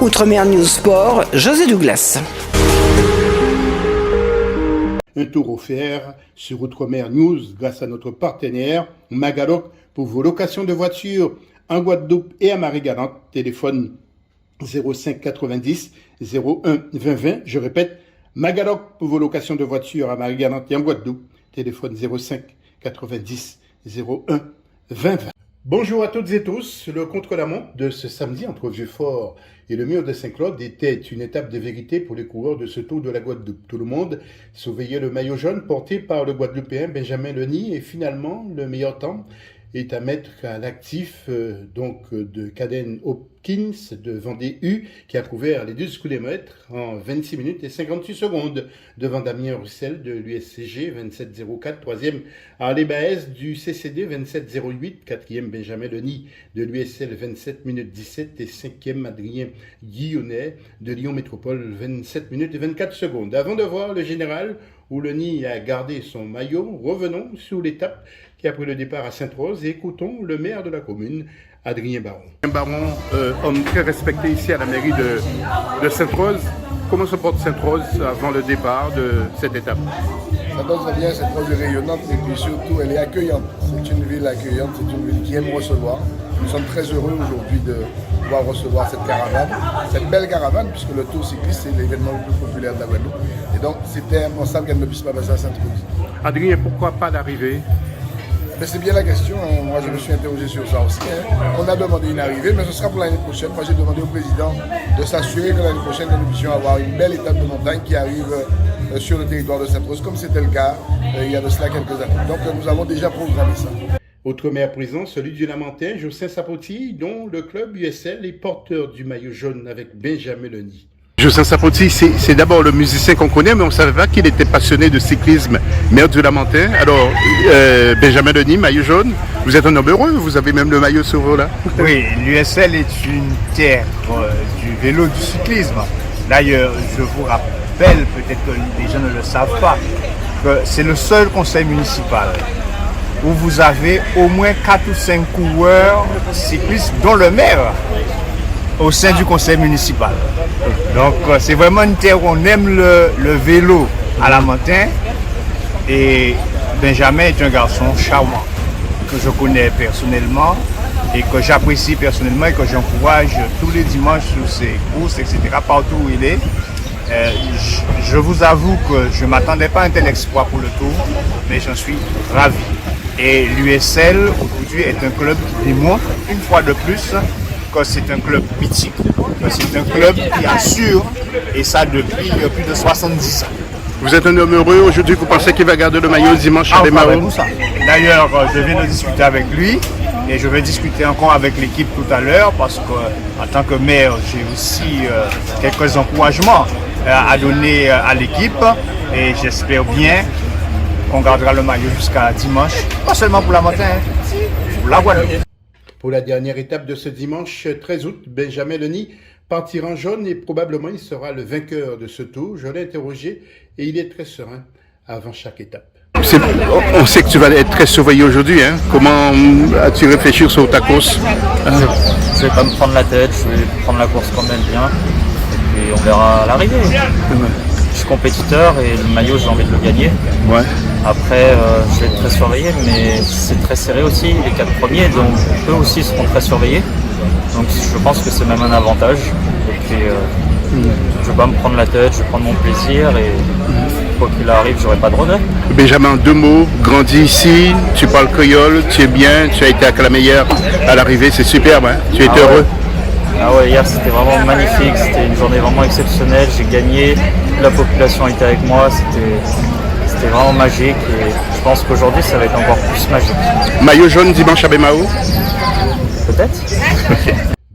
Outre-mer News Sport, José Douglas. Un tour offert sur Outre-mer News grâce à notre partenaire Magaloc pour vos locations de voitures en Guadeloupe et à Marie-Galante. Téléphone 05 90 01 20 20. Je répète, Magaloc pour vos locations de voitures à Marie-Galante et en Guadeloupe. Téléphone 05 90 01 20 20. Bonjour à toutes et tous. Le contre-la-montre de ce samedi entre Vieux-Fort et le mur de Saint-Claude était une étape de vérité pour les coureurs de ce Tour de la Guadeloupe. Tout le monde surveillait le maillot jaune porté par le Guadeloupéen Benjamin Leny et finalement le meilleur temps est à mettre à l'actif de Caden Hopkins de Vendée U qui a couvert les 12 km en 26 minutes et 58 secondes devant Damien Roussel de l'USCG 27.04, troisième Harley Baez du CCD 27.08, quatrième Benjamin Leny de l'USL 27 minutes 17 et cinquième Adrien Guillonnet de Lyon Métropole 27 minutes et 24 secondes. Avant de voir le général où Leny a gardé son maillot, revenons sur l'étape qui a pris le départ à Sainte-Rose et écoutons le maire de la commune, Adrien Baron. Baron, homme très respecté ici à la mairie de Sainte-Rose. Comment se porte Sainte-Rose avant le départ de cette étape? Sainte-Rose très bien, Sainte-Rose est rayonnante et puis surtout elle est accueillante. C'est une ville accueillante, c'est une ville qui aime recevoir. Nous sommes très heureux aujourd'hui de pouvoir recevoir cette caravane, cette belle caravane, puisque le Tour cycliste c'est l'événement le plus populaire de la Guadeloupe. Et donc c'était impensable qu'elle ne puisse pas passer à Sainte-Rose. Adrien, pourquoi pas l'arrivée? Mais c'est bien la question, moi je me suis interrogé sur ça aussi. On a demandé une arrivée, mais ce sera pour l'année prochaine. Moi j'ai demandé au président de s'assurer que l'année prochaine nous puissions avoir une belle étape de montagne qui arrive sur le territoire de Sainte-Rose, comme c'était le cas il y a de cela quelques années. Donc nous avons déjà programmé ça. Autre maire présent, celui du Lamentin, Jocelyn Sapoti, dont le club USL est porteur du maillot jaune avec Benjamin Leny. Jocelyn Sapoti, c'est d'abord le musicien qu'on connaît, mais on ne savait pas qu'il était passionné de cyclisme, maire du Lamentin. Alors, Benjamin Leny, maillot jaune, vous êtes un homme heureux, vous avez même le maillot sur vous là. Oui, l'USL est une terre du vélo, du cyclisme. D'ailleurs, je vous rappelle, peut-être que les gens ne le savent pas, que c'est le seul conseil municipal où vous avez au moins 4 ou 5 coureurs cyclistes, dont le maire, au sein du conseil municipal. Donc c'est vraiment une terre où on aime le vélo à Lamentin. Et Benjamin est un garçon charmant que je connais personnellement et que j'apprécie personnellement et que j'encourage tous les dimanches sur ses courses, etc. partout où il est. Je vous avoue que je ne m'attendais pas à un tel exploit pour le Tour, mais j'en suis ravi. Et l'USL aujourd'hui est un club qui démontre une fois de plus que c'est un club mythique, que c'est un club qui assure, et ça depuis plus de 70 ans. Vous êtes un homme heureux aujourd'hui, vous pensez qu'il va garder le maillot dimanche à Bémaro? D'ailleurs, je viens de discuter avec lui et je vais discuter encore avec l'équipe tout à l'heure parce qu'en tant que maire, j'ai aussi quelques encouragements à donner à l'équipe et j'espère bien qu'on gardera le maillot jusqu'à dimanche, pas seulement pour Lamentin, pour la Guadeloupe. Pour la dernière étape de ce dimanche 13 août, Benjamin Leny partira en jaune et probablement il sera le vainqueur de ce tour. Je l'ai interrogé et il est très serein avant chaque étape. On sait que tu vas être très surveillé aujourd'hui. Hein? Comment as-tu réfléchi sur ta course? Je vais pas me prendre la tête, je vais prendre la course quand même bien et puis on verra à l'arrivée. Je suis compétiteur et le maillot j'ai envie de le gagner. Ouais. Après je vais être très surveillé mais c'est très serré aussi, les 4 premiers, donc eux aussi seront très surveillés. Donc je pense que c'est même un avantage. Et puis je vais pas me prendre la tête, je vais prendre mon plaisir et quoi qu'il arrive, j'aurai pas de regrets. Benjamin, en 2 mots, grandi ici, tu parles créole, tu es bien, tu as été acclamé hier à l'arrivée, c'est superbe, hein? Tu étais heureux? Ah ouais, hier c'était vraiment magnifique, c'était une journée vraiment exceptionnelle, j'ai gagné, la population était avec moi, c'était vraiment magique et je pense qu'aujourd'hui ça va être encore plus magique. Maillot jaune dimanche à Bémao? Peut-être.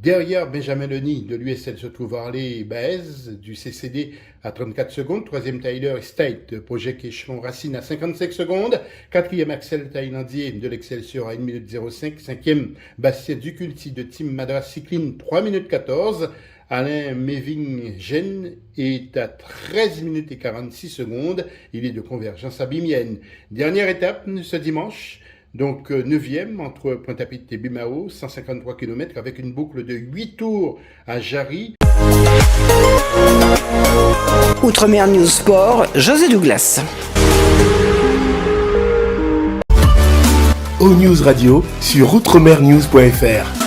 Derrière Benjamin Leny de l'USL se trouve Harley Baez du CCD à 34 secondes. Troisième Tyler State, Project Échelon Racine à 55 secondes. Quatrième Axel Thaïlandien de l'Excelsior à 1 minute 05. Cinquième Bastien Duculti de Team Madras Cycling 3 minutes 14. Alain Méving-Gène est à 13 minutes et 46 secondes. Il est de Convergence Abimienne. Dernière étape ce dimanche. Donc 9e entre Pointe-à-Pitre et Bémao, 153 km avec une boucle de 8 tours à Jarry. Outremer News Sport, José Douglas. O News Radio sur outremernews.fr.